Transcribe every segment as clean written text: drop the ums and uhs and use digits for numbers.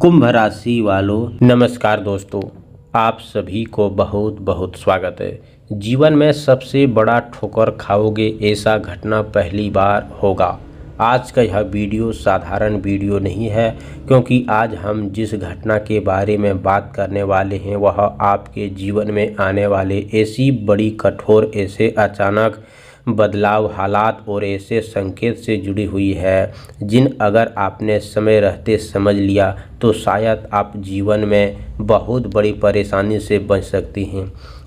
कुंभ राशि वालों नमस्कार दोस्तों, आप सभी को बहुत बहुत स्वागत है। जीवन में सबसे बड़ा ठोकर खाओगे ऐसा घटना पहली बार होगा। आज का यह वीडियो साधारण वीडियो नहीं है, क्योंकि आज हम जिस घटना के बारे में बात करने वाले हैं वह आपके जीवन में आने वाले ऐसी बड़ी कठोर, ऐसे अचानक बदलाव, हालात और ऐसे संकेत से जुड़ी हुई है जिन अगर आपने समय रहते समझ लिया तो शायद आप जीवन में बहुत बड़ी परेशानी से बच सकती हैं।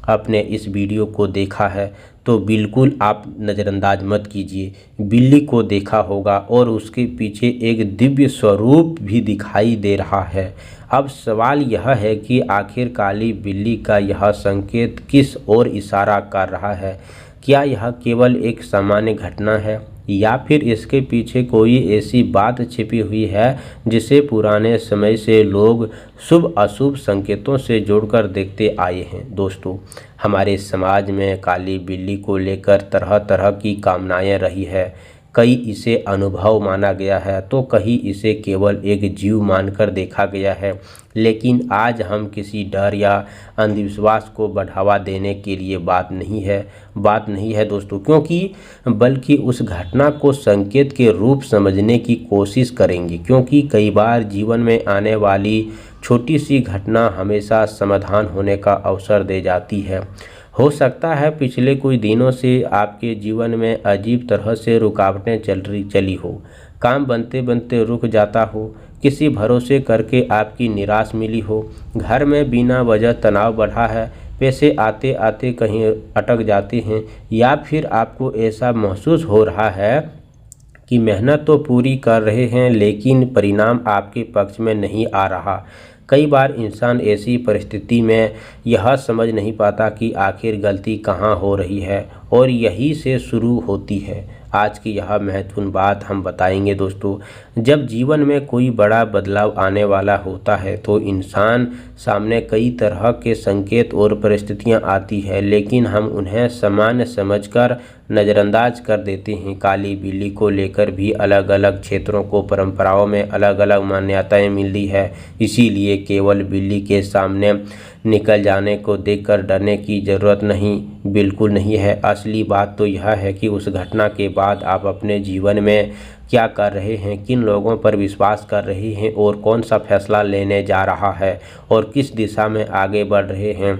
आपने इस वीडियो को देखा है तो बिल्कुल आप नज़रअंदाज मत कीजिए। बिल्ली को देखा होगा और उसके पीछे एक दिव्य स्वरूप भी दिखाई दे रहा है। अब सवाल यह है कि आखिर काली बिल्ली का यह संकेत किस ओर इशारा कर रहा है। क्या यह केवल एक सामान्य घटना है या फिर इसके पीछे कोई ऐसी बात छिपी हुई है जिसे पुराने समय से लोग शुभ अशुभ संकेतों से जोड़कर देखते आए हैं। दोस्तों, हमारे समाज में काली बिल्ली को लेकर तरह तरह की कामनाएं रही है। कई इसे अनुभव माना गया है तो कहीं इसे केवल एक जीव मानकर देखा गया है। लेकिन आज हम किसी डर या अंधविश्वास को बढ़ावा देने के लिए बात नहीं है दोस्तों, बल्कि उस घटना को संकेत के रूप समझने की कोशिश करेंगे। क्योंकि कई बार जीवन में आने वाली छोटी सी घटना हमेशा समाधान होने का अवसर दे जाती है। हो सकता है पिछले कुछ दिनों से आपके जीवन में अजीब तरह से रुकावटें चली हो, काम बनते बनते रुक जाता हो, किसी भरोसे करके आपकी निराश मिली हो, घर में बिना वजह तनाव बढ़ा है, पैसे आते आते कहीं अटक जाते हैं, या फिर आपको ऐसा महसूस हो रहा है कि मेहनत तो पूरी कर रहे हैं लेकिन परिणाम आपके पक्ष में नहीं आ रहा। कई बार इंसान ऐसी परिस्थिति में यह समझ नहीं पाता कि आखिर गलती कहाँ हो रही है और यहीं से शुरू होती है। आज की यह महत्वपूर्ण बात हम बताएंगे दोस्तों। जब जीवन में कोई बड़ा बदलाव आने वाला होता है तो इंसान सामने कई तरह के संकेत और परिस्थितियां आती है, लेकिन हम उन्हें सामान्य समझकर नज़रअंदाज कर देते हैं। काली बिल्ली को लेकर भी अलग अलग क्षेत्रों को परंपराओं में अलग अलग मान्यताएं मिलती है। इसीलिए केवल बिल्ली के सामने निकल जाने को देखकर डरने की ज़रूरत बिल्कुल नहीं है। असली बात तो यह है कि उस घटना के बाद आप अपने जीवन में क्या कर रहे हैं, किन लोगों पर विश्वास कर रहे हैं और कौन सा फैसला लेने जा रहा है और किस दिशा में आगे बढ़ रहे हैं।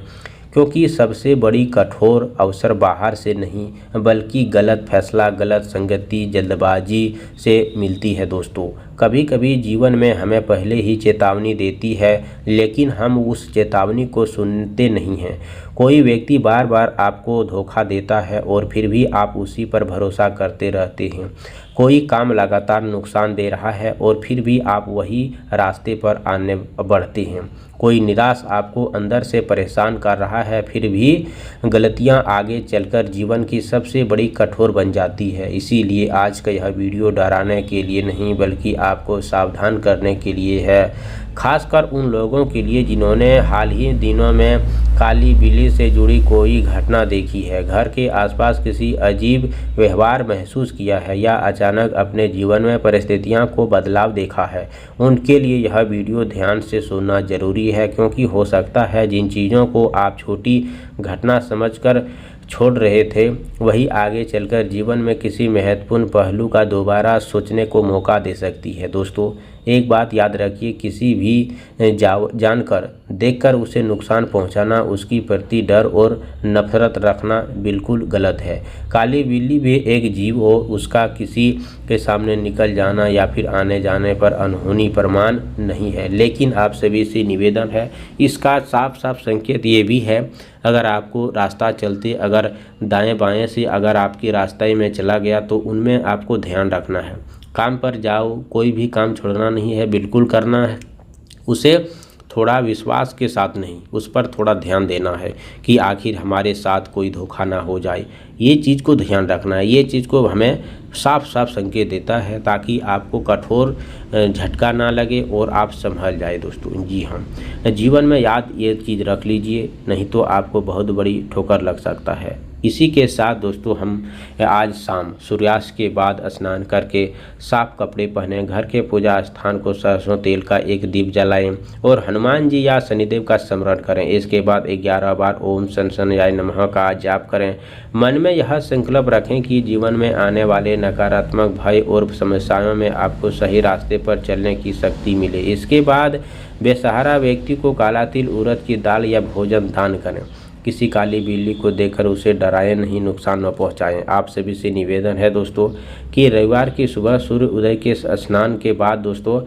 क्योंकि सबसे बड़ी कठोर अवसर बाहर से नहीं बल्कि गलत फैसला, गलत संगति, जल्दबाजी से मिलती है दोस्तों। कभी कभी जीवन में हमें पहले ही चेतावनी देती है लेकिन हम उस चेतावनी को सुनते नहीं हैं। कोई व्यक्ति बार बार आपको धोखा देता है और फिर भी आप उसी पर भरोसा करते रहते हैं। कोई काम लगातार नुकसान दे रहा है और फिर भी आप वही रास्ते पर आने बढ़ते हैं। कोई निराश आपको अंदर से परेशान कर रहा है, फिर भी गलतियां आगे चलकर जीवन की सबसे बड़ी कठोर बन जाती है। इसीलिए आज का यह वीडियो डराने के लिए नहीं बल्कि आपको सावधान करने के लिए है, खासकर उन लोगों के लिए जिन्होंने हाल ही दिनों में काली बिल्ली से जुड़ी कोई घटना देखी है, घर के आसपास किसी अजीब व्यवहार महसूस किया है या अचानक अपने जीवन में परिस्थितियों को बदलाव देखा है। उनके लिए यह वीडियो ध्यान से सुनना जरूरी है, क्योंकि हो सकता है जिन चीज़ों को आप छोटी घटना समझकर छोड़ रहे थे वही आगे चलकर जीवन में किसी महत्वपूर्ण पहलू का दोबारा सोचने को मौका दे सकती है। दोस्तों, एक बात याद रखिए, किसी भी जानकर देखकर उसे नुकसान पहुंचाना, उसकी प्रति डर और नफरत रखना बिल्कुल गलत है। काली बिल्ली भी एक जीव हो, उसका किसी के सामने निकल जाना या फिर आने जाने पर अनहोनी प्रमाण नहीं है। लेकिन आप सभी से निवेदन है, इसका साफ साफ संकेत ये भी है, अगर आपको रास्ता चलते अगर दाएं बाएं से अगर आपके रास्ते में चला गया तो उनमें आपको ध्यान रखना है। काम पर जाओ, कोई भी काम छोड़ना नहीं है, बिल्कुल करना है, उसे थोड़ा विश्वास के साथ नहीं, उस पर थोड़ा ध्यान देना है कि आखिर हमारे साथ कोई धोखा ना हो जाए। ये चीज़ को ध्यान रखना है, ये चीज़ को हमें साफ साफ संकेत देता है ताकि आपको कठोर झटका ना लगे और आप संभल जाए दोस्तों। जी हाँ, जीवन में याद ये चीज़ रख लीजिए, नहीं तो आपको बहुत बड़ी ठोकर लग सकता है। इसी के साथ दोस्तों हम आज शाम सूर्यास्त के बाद स्नान करके साफ कपड़े पहने, घर के पूजा स्थान को सरसों तेल का एक दीप जलाएं और हनुमान जी या शनिदेव का स्मरण करें। इसके बाद 11 बार ओम शनशनयाय नमः का जाप करें। मन में यह संकल्प रखें कि जीवन में आने वाले नकारात्मक भय और समस्याओं में आपको सही रास्ते पर चलने की शक्ति मिले। इसके बाद बेसहारा व्यक्ति को काला तिल, उड़द की दाल या भोजन दान करें। किसी काली बिल्ली को देखकर उसे डराएं नहीं, नुकसान न पहुंचाएं। आप सभी से निवेदन है दोस्तों कि रविवार की सुबह सूर्य उदय के स्नान के बाद दोस्तों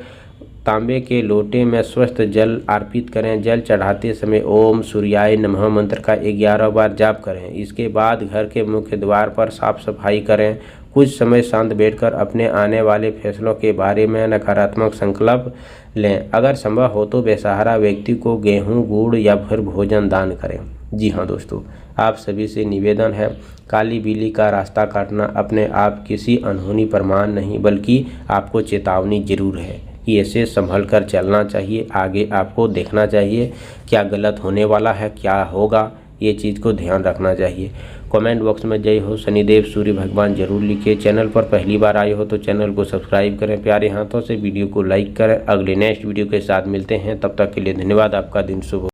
तांबे के लोटे में स्वस्थ जल अर्पित करें। जल चढ़ाते समय ओम सूर्याय नमः मंत्र का 11 बार जाप करें। इसके बाद घर के मुख्य द्वार पर साफ सफाई करें। कुछ समय शांत बैठकर अपने आने वाले फैसलों के बारे में नकारात्मक संकल्प लें। अगर संभव हो तो बेसहारा व्यक्ति को गेहूं, गुड़ या फिर भोजन दान करें। जी हाँ दोस्तों, आप सभी से निवेदन है, काली बिल्ली का रास्ता काटना अपने आप किसी अनहोनी प्रमाण नहीं बल्कि आपको चेतावनी जरूर है कि ऐसे संभल कर चलना चाहिए। आगे आपको देखना चाहिए क्या गलत होने वाला है, क्या होगा, ये चीज़ को ध्यान रखना चाहिए। कमेंट बॉक्स में जय हो शनिदेव सूर्य भगवान जरूर लिखिए। चैनल पर पहली बार आए हो तो चैनल को सब्सक्राइब करें। प्यारे हाथों से वीडियो को लाइक करें। अगले नेक्स्ट वीडियो के साथ मिलते हैं, तब तक के लिए धन्यवाद। आपका दिन शुभ हो।